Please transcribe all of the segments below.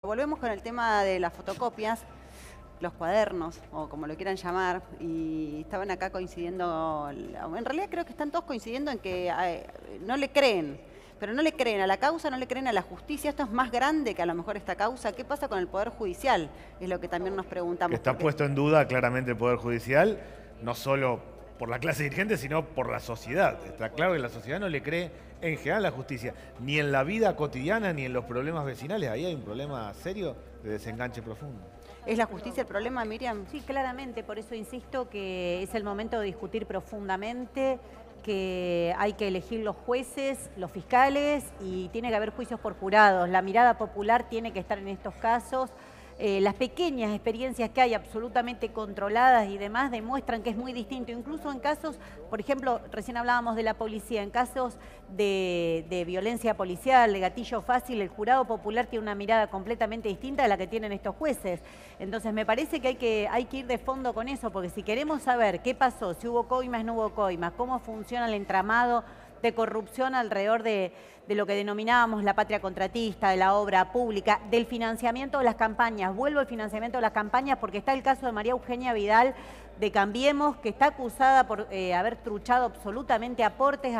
volvemos con el tema de las fotocopias, los cuadernos, o como lo quieran llamar, y estaban acá coincidiendo, en realidad creo que están todos coincidiendo en que no le creen, pero no le creen a la causa, no le creen a la justicia. Esto es más grande que a lo mejor esta causa. ¿Qué pasa con el Poder Judicial? Es lo que también nos preguntamos. Que está puesto en duda claramente el Poder Judicial, no solo por la clase dirigente, sino por la sociedad. Está claro que la sociedad no le cree en general a la justicia, ni en la vida cotidiana, ni en los problemas vecinales. Ahí hay un problema serio de desenganche profundo. ¿Es la justicia el problema, Miriam? Sí, claramente, por eso insisto que es el momento de discutir profundamente, que hay que elegir los jueces, los fiscales y tiene que haber juicios por jurados. La mirada popular tiene que estar en estos casos. Las pequeñas experiencias que hay absolutamente controladas y demás demuestran que es muy distinto. Incluso en casos, por ejemplo, recién hablábamos de la policía, en casos de violencia policial, de gatillo fácil, el jurado popular tiene una mirada completamente distinta a la que tienen estos jueces. Entonces me parece que hay que ir de fondo con eso, porque si queremos saber qué pasó, si hubo coimas, no hubo coimas, cómo funciona el entramado de corrupción alrededor de lo que denominábamos la patria contratista, de la obra pública, del financiamiento de las campañas. Vuelvo al financiamiento de las campañas porque está el caso de María Eugenia Vidal de Cambiemos, que está acusada por haber truchado absolutamente aportes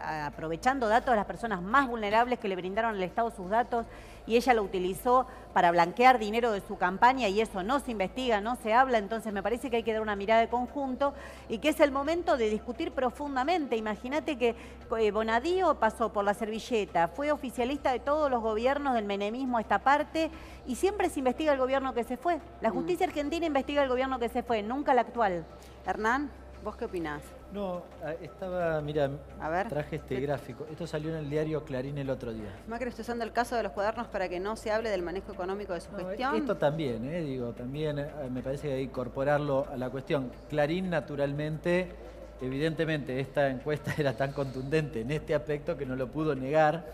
aprovechando datos de las personas más vulnerables que le brindaron al Estado sus datos, y ella lo utilizó para blanquear dinero de su campaña y eso no se investiga, no se habla. Entonces me parece que hay que dar una mirada de conjunto y que es el momento de discutir profundamente. Imagínate que Bonadío pasó por la servilleta, fue oficialista de todos los gobiernos del menemismo a esta parte y siempre se investiga el gobierno que se fue. La justicia argentina investiga el gobierno que se fue, nunca el actual. Hernán, ¿vos qué opinás? No, mira, a ver, traje este gráfico. Esto salió en el diario Clarín el otro día. Macri está usando el caso de los cuadernos para que no se hable del manejo económico de su gestión. Esto también, también me parece que hay que incorporarlo a la cuestión. Clarín, naturalmente, evidentemente, esta encuesta era tan contundente en este aspecto que no lo pudo negar.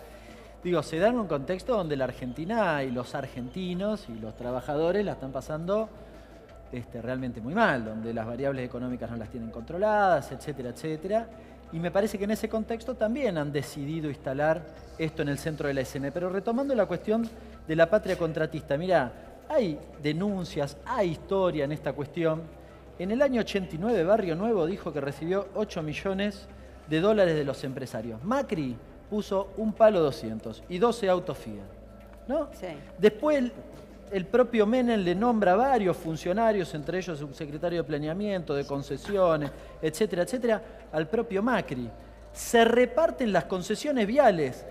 Se da en un contexto donde la Argentina y los argentinos y los trabajadores la están pasando realmente muy mal, donde las variables económicas no las tienen controladas, etcétera, etcétera. Y me parece que en ese contexto también han decidido instalar esto en el centro de la escena. Pero retomando la cuestión de la patria contratista, mira, hay denuncias, hay historia en esta cuestión. En el año 89, Barrio Nuevo dijo que recibió 8 millones de dólares de los empresarios. Macri puso un palo 200 y 12 autos Fiat, ¿no? Sí. Después el propio Menem le nombra a varios funcionarios, entre ellos subsecretario de Planeamiento, de Concesiones, etcétera, etcétera, al propio Macri. Se reparten las concesiones viales.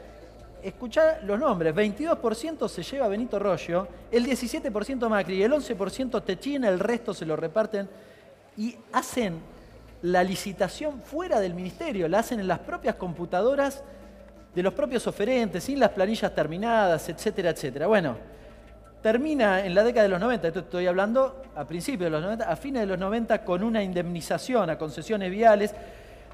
Escuchá los nombres, 22% se lleva Benito Roggio, el 17% Macri, el 11% Techina, el resto se lo reparten y hacen la licitación fuera del ministerio, la hacen en las propias computadoras de los propios oferentes, sin las planillas terminadas, etcétera, etcétera. Bueno, termina en la década de los 90, esto estoy hablando a principios de los 90, a fines de los 90, con una indemnización a concesiones viales,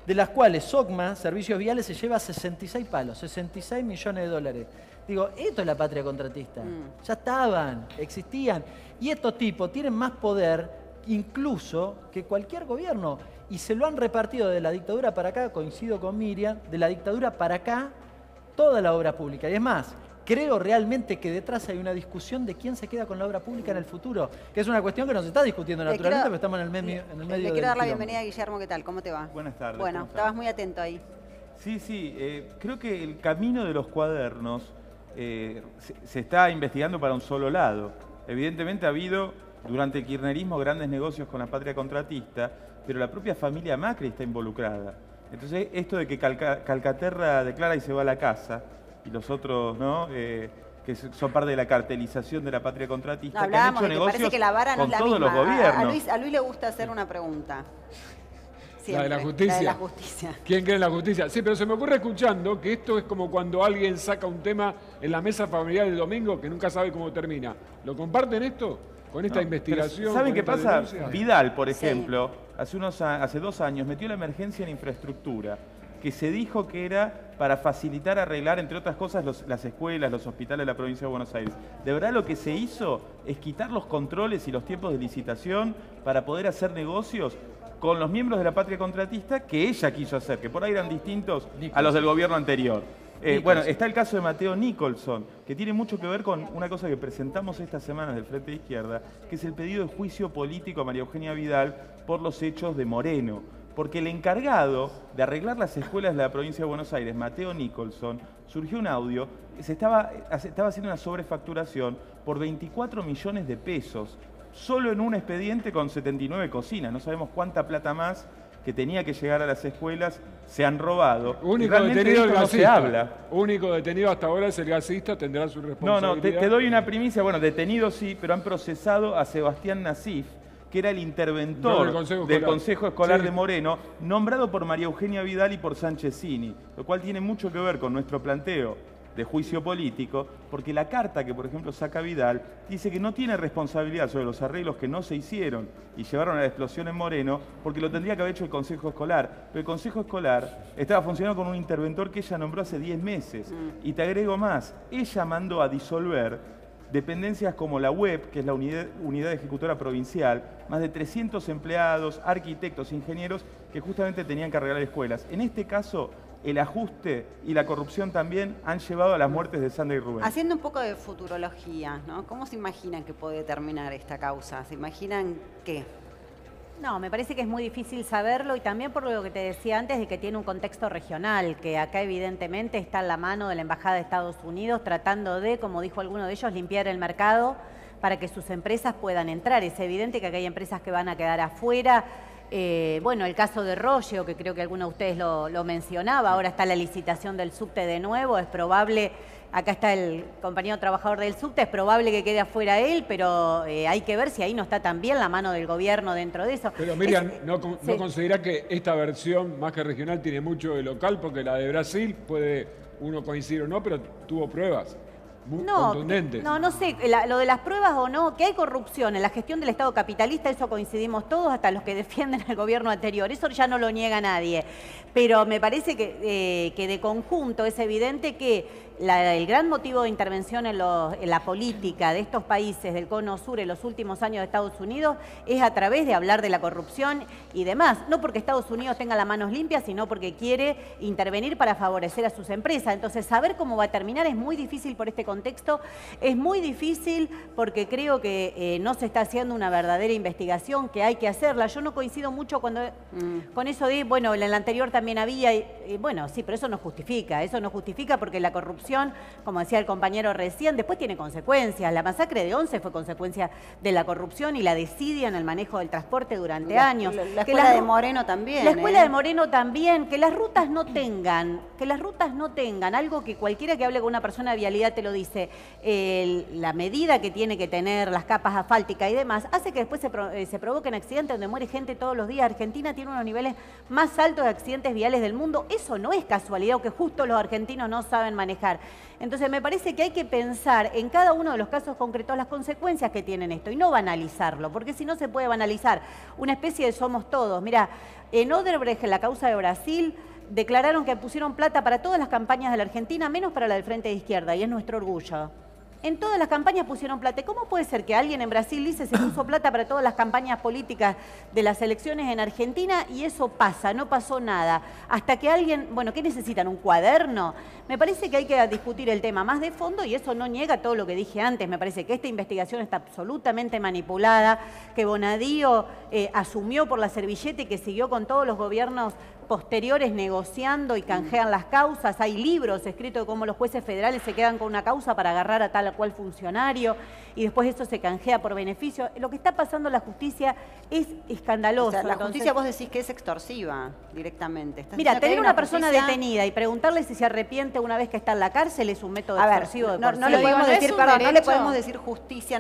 de las cuales SOCMA, Servicios Viales, se lleva 66 palos, 66 millones de dólares. Esto es la patria contratista. Ya estaban, existían. Y estos tipos tienen más poder incluso que cualquier gobierno. Y se lo han repartido de la dictadura para acá, coincido con Miriam, de la dictadura para acá, toda la obra pública. Y es más, creo realmente que detrás hay una discusión de quién se queda con la obra pública en el futuro, que es una cuestión que nos está discutiendo naturalmente, pero estamos en el medio Le quiero dar la bienvenida a Guillermo, ¿qué tal? ¿Cómo te va? Buenas tardes. Bueno, estabas muy atento ahí. Sí, creo que el camino de los cuadernos se está investigando para un solo lado. Evidentemente ha habido durante el kirchnerismo grandes negocios con la patria contratista, pero la propia familia Macri está involucrada. Entonces esto de que Calcaterra declara y se va a la casa, y los otros, ¿no? Que son parte de la cartelización de la patria contratista, Hablábamos que han hecho negocios parece que la vara no con es la todos misma. los gobiernos. A Luis le gusta hacer una pregunta. Siempre. La de la justicia. La de la justicia. ¿Quién cree en la justicia? Sí, pero se me ocurre escuchando que esto es como cuando alguien saca un tema en la mesa familiar el domingo que nunca sabe cómo termina. ¿Lo comparten esto? Con esta investigación. ¿Saben qué pasa? Denuncia? Vidal, por ejemplo, hace 2 años metió la emergencia en infraestructura, que se dijo que era para facilitar, arreglar, entre otras cosas, las escuelas, los hospitales de la provincia de Buenos Aires. De verdad lo que se hizo es quitar los controles y los tiempos de licitación para poder hacer negocios con los miembros de la patria contratista que ella quiso hacer, que por ahí eran distintos a los del gobierno anterior. Bueno, está el caso de Mateo Nicholson, que tiene mucho que ver con una cosa que presentamos estas semanas del Frente de Izquierda, que es el pedido de juicio político a María Eugenia Vidal por los hechos de Moreno. Porque el encargado de arreglar las escuelas de la provincia de Buenos Aires, Mateo Nicholson, surgió un audio, se estaba haciendo una sobrefacturación por 24 millones de pesos, solo en un expediente con 79 cocinas. No sabemos cuánta plata más que tenía que llegar a las escuelas se han robado. Único detenido el no se gasista. habla. Único detenido hasta ahora es el gasista, tendrá su responsabilidad. No, te doy una primicia. Bueno, detenido sí, pero han procesado a Sebastián Nasif, que era el interventor del Consejo Escolar sí. de Moreno, nombrado por María Eugenia Vidal y por Sanchezini, lo cual tiene mucho que ver con nuestro planteo de juicio político, porque la carta que, por ejemplo, saca Vidal dice que no tiene responsabilidad sobre los arreglos que no se hicieron y llevaron a la explosión en Moreno, porque lo tendría que haber hecho el Consejo Escolar. Pero el Consejo Escolar estaba funcionando con un interventor que ella nombró hace 10 meses. Y te agrego más, ella mandó a disolver dependencias como la UEP, que es la Unidad Ejecutora Provincial, más de 300 empleados, arquitectos, ingenieros, que justamente tenían que arreglar escuelas. En este caso, el ajuste y la corrupción también han llevado a las muertes de Sandra y Rubén. Haciendo un poco de futurología, ¿no? ¿Cómo se imaginan que puede terminar esta causa? ¿Se imaginan qué? No, me parece que es muy difícil saberlo y también por lo que te decía antes de que tiene un contexto regional, que acá evidentemente está en la mano de la Embajada de Estados Unidos tratando de, como dijo alguno de ellos, limpiar el mercado para que sus empresas puedan entrar. Es evidente que acá hay empresas que van a quedar afuera. Bueno, el caso de Rolleo, que creo que alguno de ustedes lo mencionaba, ahora está la licitación del subte de nuevo, es probable, acá está el compañero trabajador del subte, es probable que quede afuera él, pero hay que ver si ahí no está también la mano del gobierno dentro de eso. Pero Miriam, ¿no considera que esta versión, más que regional, tiene mucho de local? Porque la de Brasil puede uno coincidir o no, pero tuvo pruebas muy contundentes. No sé, lo de las pruebas o no, que hay corrupción en la gestión del Estado capitalista, eso coincidimos todos, hasta los que defienden al gobierno anterior, eso ya no lo niega nadie. Pero me parece que de conjunto es evidente que el gran motivo de intervención en la política de estos países del Cono Sur en los últimos años de Estados Unidos es a través de hablar de la corrupción y demás. No porque Estados Unidos tenga las manos limpias, sino porque quiere intervenir para favorecer a sus empresas. Entonces, saber cómo va a terminar es muy difícil por este contexto. Es muy difícil porque creo que no se está haciendo una verdadera investigación, que hay que hacerla. Yo no coincido mucho con eso de, bueno, en el anterior también había, bueno, sí, pero eso no justifica porque la corrupción, como decía el compañero recién, después tiene consecuencias. La masacre de 11 fue consecuencia de la corrupción y la desidia en el manejo del transporte durante años. La escuela de Moreno también. La escuela de Moreno también, que las rutas no tengan, algo que cualquiera que hable con una persona de vialidad te lo dice, la medida que tiene que tener, las capas asfálticas y demás, hace que después se provoquen accidentes donde muere gente todos los días. Argentina tiene unos niveles más altos de accidentes viales del mundo. Eso no es casualidad o que justo los argentinos no saben manejar. Entonces me parece que hay que pensar en cada uno de los casos concretos las consecuencias que tienen esto y no banalizarlo, porque si no se puede banalizar una especie de somos todos. Mira, en Odebrecht, en la causa de Brasil, declararon que pusieron plata para todas las campañas de la Argentina, menos para la del Frente de Izquierda, y es nuestro orgullo. En todas las campañas pusieron plata. ¿Cómo puede ser que alguien en Brasil dice se puso plata para todas las campañas políticas de las elecciones en Argentina y eso pasa, no pasó nada? Hasta que alguien, bueno, ¿qué necesitan? ¿Un cuaderno? Me parece que hay que discutir el tema más de fondo y eso no niega todo lo que dije antes. Me parece que esta investigación está absolutamente manipulada, que Bonadío asumió por la servilleta y que siguió con todos los gobiernos posteriores negociando y canjean las causas. Hay libros escritos de cómo los jueces federales se quedan con una causa para agarrar a tal o cual funcionario y después eso se canjea por beneficio. Lo que está pasando en la justicia es escandaloso. O sea, la justicia vos decís que es extorsiva directamente. Mira, tener una persona detenida y preguntarle si se arrepiente una vez que está en la cárcel es un método extorsivo de por sí. No le podemos decir, perdón, no le podemos decir justicia,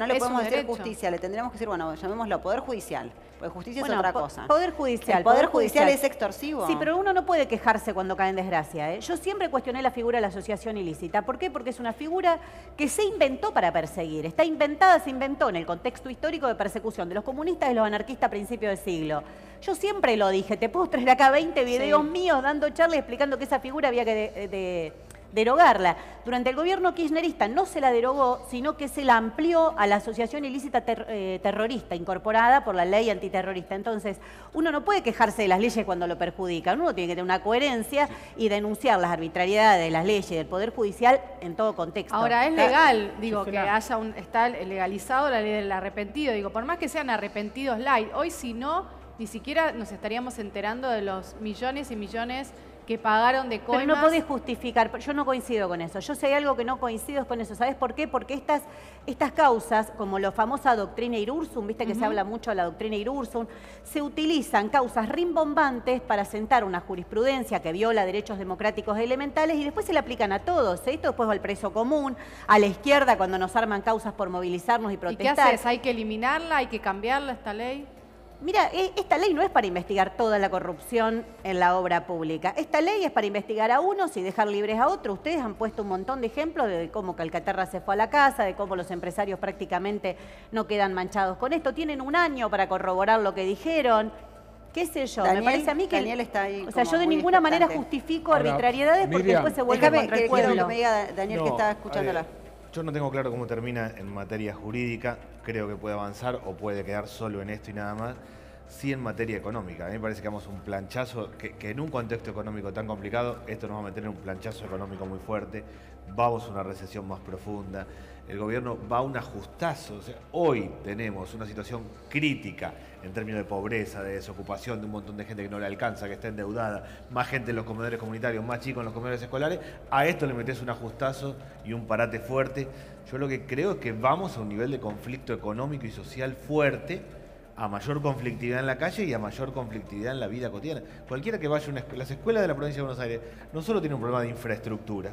le tendríamos que decir, bueno, llamémoslo Poder Judicial, porque justicia es otra cosa. Poder Judicial. ¿El Poder Judicial es extorsivo? Sí, pero uno no puede quejarse cuando cae en desgracia. Yo siempre cuestioné la figura de la asociación ilícita. ¿Por qué? Porque es una figura que se inventó para perseguir. Está inventada, se inventó en el contexto histórico de persecución de los comunistas y los anarquistas a principios de siglo. Yo siempre lo dije, te puedo traer acá 20 videos míos dando charlas y explicando que esa figura había que derogarla. Durante el gobierno kirchnerista no se la derogó, sino que se la amplió a la asociación ilícita terrorista, incorporada por la ley antiterrorista. Entonces, uno no puede quejarse de las leyes cuando lo perjudican, uno tiene que tener una coherencia y denunciar las arbitrariedades de las leyes del Poder Judicial en todo contexto. Ahora, es legal, digo, que haya está legalizado la ley del arrepentido. Digo, por más que sean arrepentidos light, hoy si no, ni siquiera nos estaríamos enterando de los millones y millones que pagaron de coimas. Pero no podés justificar, yo no coincido con eso. Yo sé hay algo que no coincido es con eso. ¿Sabés por qué? Porque estas causas, como la famosa doctrina Irursum, viste que se habla mucho de la doctrina Irursum, se utilizan causas rimbombantes para sentar una jurisprudencia que viola derechos democráticos elementales y después se le aplican a todos. Esto después va al preso común, a la izquierda cuando nos arman causas por movilizarnos y protestar. ¿Y qué haces? ¿Hay que eliminarla? ¿Hay que cambiarla esta ley? Mira, esta ley no es para investigar toda la corrupción en la obra pública. Esta ley es para investigar a unos y dejar libres a otros. Ustedes han puesto un montón de ejemplos de cómo Calcaterra se fue a la casa, de cómo los empresarios prácticamente no quedan manchados con esto. Tienen un año para corroborar lo que dijeron. ¿Qué sé yo? Me parece a mí que Daniel está ahí. O sea, yo de ninguna manera justifico arbitrariedades porque Miriam, después se vuelve contra el Quiero pueblo. que me diga Daniel que está escuchándola. Yo no tengo claro cómo termina en materia jurídica. Creo que puede avanzar o puede quedar solo en esto y nada más. Sí en materia económica. A mí me parece que vamos a un planchazo, que en un contexto económico tan complicado, esto nos va a meter en un planchazo económico muy fuerte, vamos a una recesión más profunda, el gobierno va a un ajustazo. O sea, hoy tenemos una situación crítica en términos de pobreza, de desocupación, de un montón de gente que no le alcanza, que está endeudada, más gente en los comedores comunitarios, más chicos en los comedores escolares. A esto le metes un ajustazo y un parate fuerte. Yo lo que creo es que vamos a un nivel de conflicto económico y social fuerte, a mayor conflictividad en la calle y a mayor conflictividad en la vida cotidiana. Cualquiera que vaya a una escuela, las escuelas de la provincia de Buenos Aires no solo tienen un problema de infraestructura,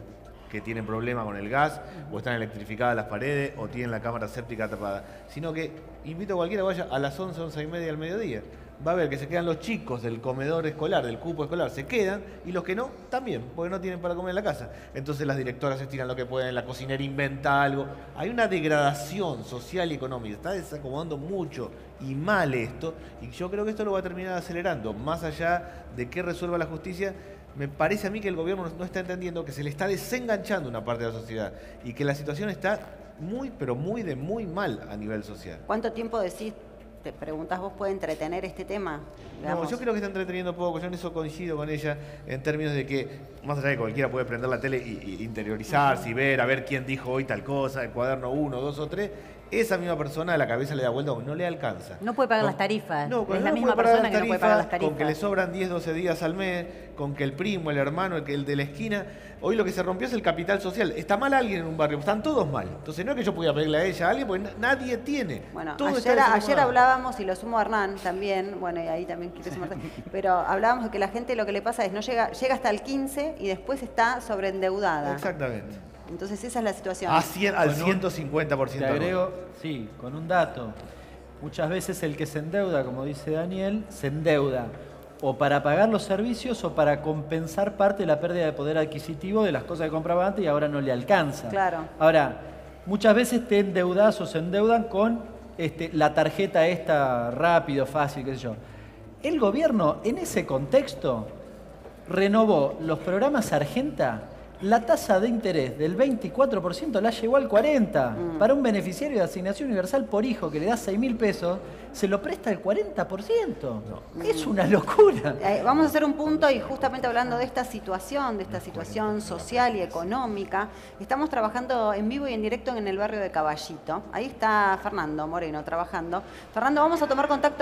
que tienen problema con el gas, o están electrificadas las paredes, o tienen la cámara séptica tapada, sino que invito a cualquiera que vaya a las 11, 11 y media del mediodía. Va a ver que se quedan los chicos del comedor escolar, del cupo escolar, se quedan, y los que no, también, porque no tienen para comer en la casa. Entonces las directoras estiran lo que pueden, la cocinera inventa algo. Hay una degradación social y económica, está desacomodando mucho y mal esto, y yo creo que esto lo va a terminar acelerando. Más allá de que resuelva la justicia, me parece a mí que el gobierno no está entendiendo que se le está desenganchando una parte de la sociedad, y que la situación está muy, pero muy mal a nivel social. ¿Cuánto tiempo decís, te preguntas vos, puede entretener este tema? No, yo creo que está entreteniendo poco, yo en eso coincido con ella, en términos de que, más allá de que cualquiera puede prender la tele y interiorizarse y ver, a ver quién dijo hoy tal cosa, el cuaderno 1, 2 o 3, esa misma persona a la cabeza le da vuelta, no le alcanza. No puede pagar las tarifas. No, es la misma persona que no puede pagar las tarifas. Con que le sobran 10, 12 días al mes, con que el primo, el hermano, el de la esquina. Hoy lo que se rompió es el capital social. Está mal alguien en un barrio, están todos mal. Entonces no es que yo pudiera pedirle a ella a alguien, porque nadie tiene. Bueno, todo ayer hablábamos, y lo sumo a Hernán también, bueno, y ahí también quiero sumarte, pero hablábamos de que la gente lo que le pasa es no llega hasta el 15 y después está sobreendeudada. Exactamente. Entonces esa es la situación. Al 150%. Te agrego, sí, con un dato. Muchas veces el que se endeuda, como dice Daniel, se endeuda o para pagar los servicios o para compensar parte de la pérdida de poder adquisitivo de las cosas que compraba antes y ahora no le alcanza. Claro. Ahora, muchas veces te endeudas o se endeudan con la tarjeta esta rápido, fácil, qué sé yo. El gobierno, en ese contexto, renovó los programas Argenta. La tasa de interés del 24% la llevó al 40%. Para un beneficiario de asignación universal por hijo que le da 6.000 pesos, se lo presta el 40%. No. Es una locura. Vamos a hacer un punto, y justamente hablando de esta situación social y económica, estamos trabajando en vivo y en directo en el barrio de Caballito. Ahí está Fernando Moreno trabajando. Fernando, vamos a tomar contacto